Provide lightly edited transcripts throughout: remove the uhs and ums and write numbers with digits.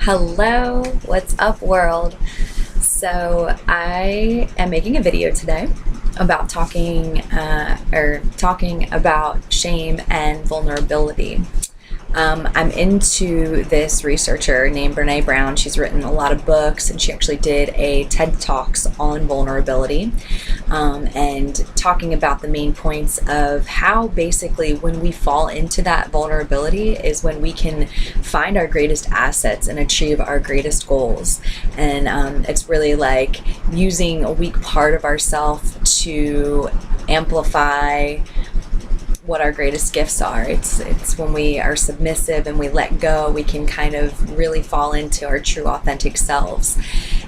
Hello, what's up, world? So I am making a video today about talking about shame and vulnerability. I'm into this researcher named Brene Brown. She's written a lot of books, and she actually did a TED Talks on vulnerability, and talking about the main points of how basically when we fall into that vulnerability is when we can find our greatest assets and achieve our greatest goals. And it's really like using a weak part of ourselves to amplify what our greatest gifts are. It's when we are submissive and we let go, we can kind of really fall into our true authentic selves.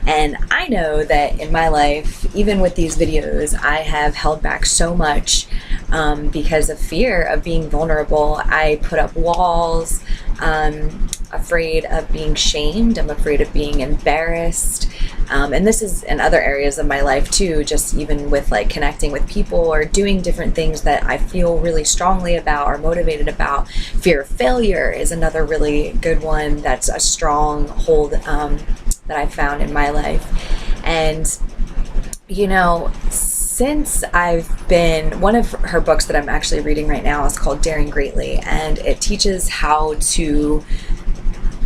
And I know that in my life, even with these videos, I have held back so much because of fear of being vulnerable. I put up walls. I'm afraid of being shamed. I'm afraid of being embarrassed. And this is in other areas of my life too, just even with like connecting with people or doing different things that I feel really strongly about or motivated about. Fear of failure is another really good one that's a stronghold that I've found in my life. And, you know, since I've been, one of her books that I'm actually reading right now is called Daring Greatly, and it teaches how to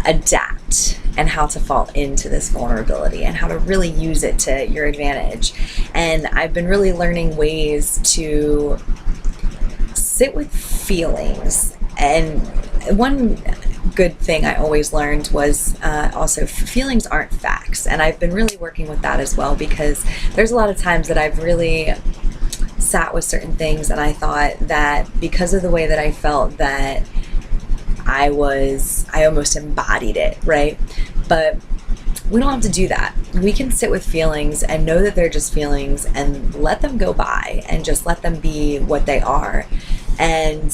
adapt and how to fall into this vulnerability and how to really use it to your advantage. And I've been really learning ways to sit with feelings. And one good thing I always learned was also feelings aren't facts. And I've been really working with that as well, because there's a lot of times that I've really sat with certain things and I thought that because of the way that I felt that I almost embodied it, right? But we don't have to do that. We can sit with feelings and know that they're just feelings and let them go by and just let them be what they are. And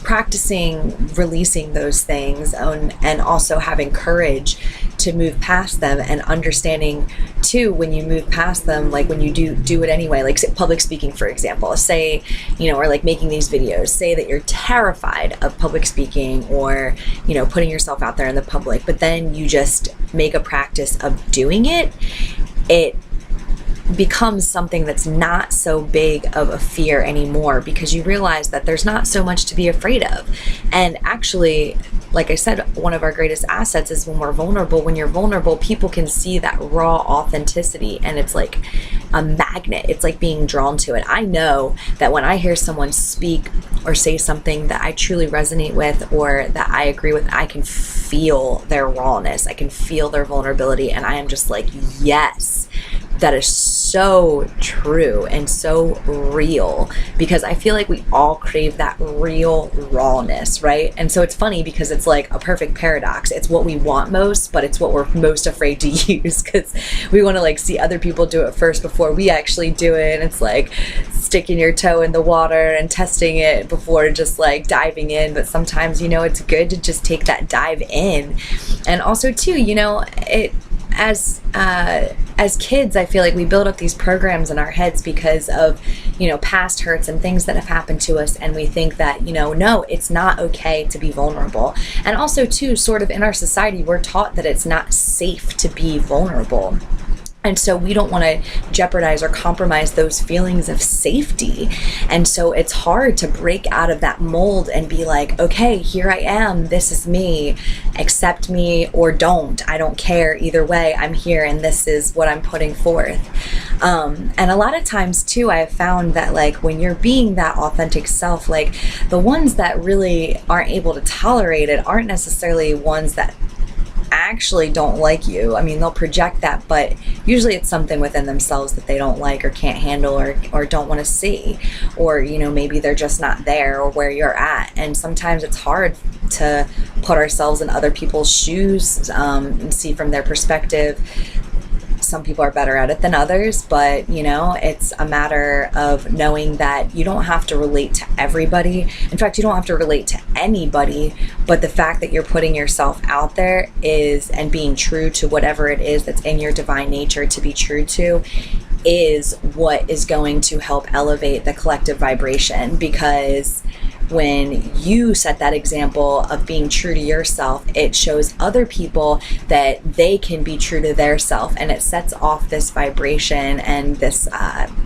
practicing releasing those things and also having courage to move past them, and understanding too when you move past them, like when you do it anyway, like public speaking, for example, say, you know, or like making these videos, say that you're terrified of public speaking or, you know, putting yourself out there in the public, but then you just make a practice of doing it, it becomes something that's not so big of a fear anymore, because you realize that there's not so much to be afraid of. And actually, like I said, one of our greatest assets is when we're vulnerable. When you're vulnerable, people can see that raw authenticity, and it's like a magnet. It's like being drawn to it. I know that when I hear someone speak or say something that I truly resonate with or that I agree with, I can feel their rawness. I can feel their vulnerability, and I am just like, yes, that is so true and so real, because I feel like we all crave that real rawness, right? And so it's funny because it's like a perfect paradox. It's what we want most, but it's what we're most afraid to use, because we want to like see other people do it first before we actually do it. And it's like sticking your toe in the water and testing it before just like diving in. But sometimes, you know, it's good to just take that dive in. And also too, you know, as kids, I feel like we build up these programs in our heads because of, you know, past hurts and things that have happened to us, and we think that, you know, no, it's not okay to be vulnerable. And also too, sort of in our society, we're taught that it's not safe to be vulnerable. And so we don't want to jeopardize or compromise those feelings of safety. And so it's hard to break out of that mold and be like, okay, here I am. This is me. Accept me or don't. I don't care. Either way, I'm here, and this is what I'm putting forth. And a lot of times too, I have found that like when you're being that authentic self, like the ones that really aren't able to tolerate it aren't necessarily ones that actually don't like you. I mean, they'll project that, but usually it's something within themselves that they don't like or can't handle or don't want to see, or, you know, maybe they're just not there or where you're at. And sometimes it's hard to put ourselves in other people's shoes and see from their perspective. Some people are better at it than others, but, you know, it's a matter of knowing that you don't have to relate to everybody. In fact, you don't have to relate to anybody, but the fact that you're putting yourself out there is, and being true to whatever it is that's in your divine nature to be true to, is what is going to help elevate the collective vibration. Because when you set that example of being true to yourself, it shows other people that they can be true to their self, and it sets off this vibration and this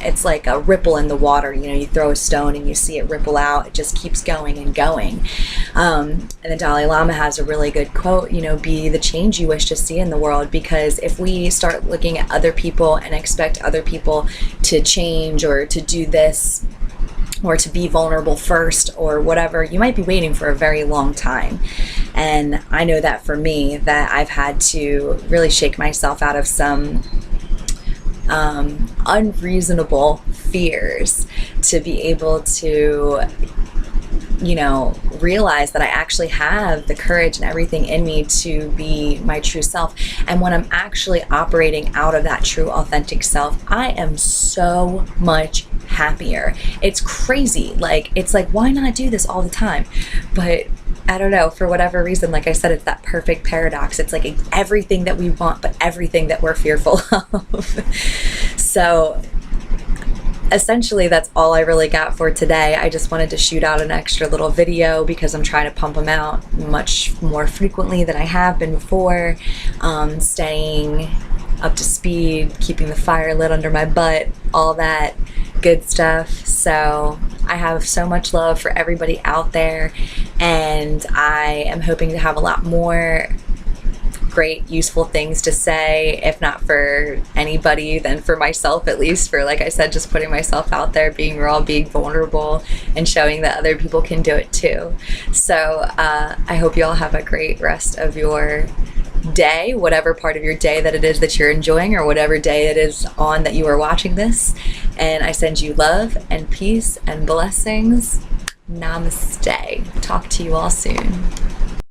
it's like a ripple in the water. You know, you throw a stone and you see it ripple out. It just keeps going and going. And the Dalai Lama has a really good quote, you know, be the change you wish to see in the world. Because if we start looking at other people and expect other people to change or to do this or to be vulnerable first or whatever, you might be waiting for a very long time. And I know that for me, that I've had to really shake myself out of some unreasonable fears to be able to, you know, realize that I actually have the courage and everything in me to be my true self. And when I'm actually operating out of that true, authentic self, I am so much happier. It's crazy. Like, it's like, why not do this all the time? But I don't know, for whatever reason, like I said, it's that perfect paradox. It's like everything that we want, but everything that we're fearful of. So essentially, that's all I really got for today. I just wanted to shoot out an extra little video because I'm trying to pump them out much more frequently than I have been before. Staying up to speed, keeping the fire lit under my butt, all that good stuff. So I have so much love for everybody out there, and I am hoping to have a lot more great, useful things to say, if not for anybody, then for myself at least, for, like I said, just putting myself out there, being raw, being vulnerable, and showing that other people can do it too. So I hope you all have a great rest of your day, whatever part of your day that it is that you're enjoying, or whatever day it is on that you are watching this. And I send you love and peace and blessings. Namaste. Talk to you all soon.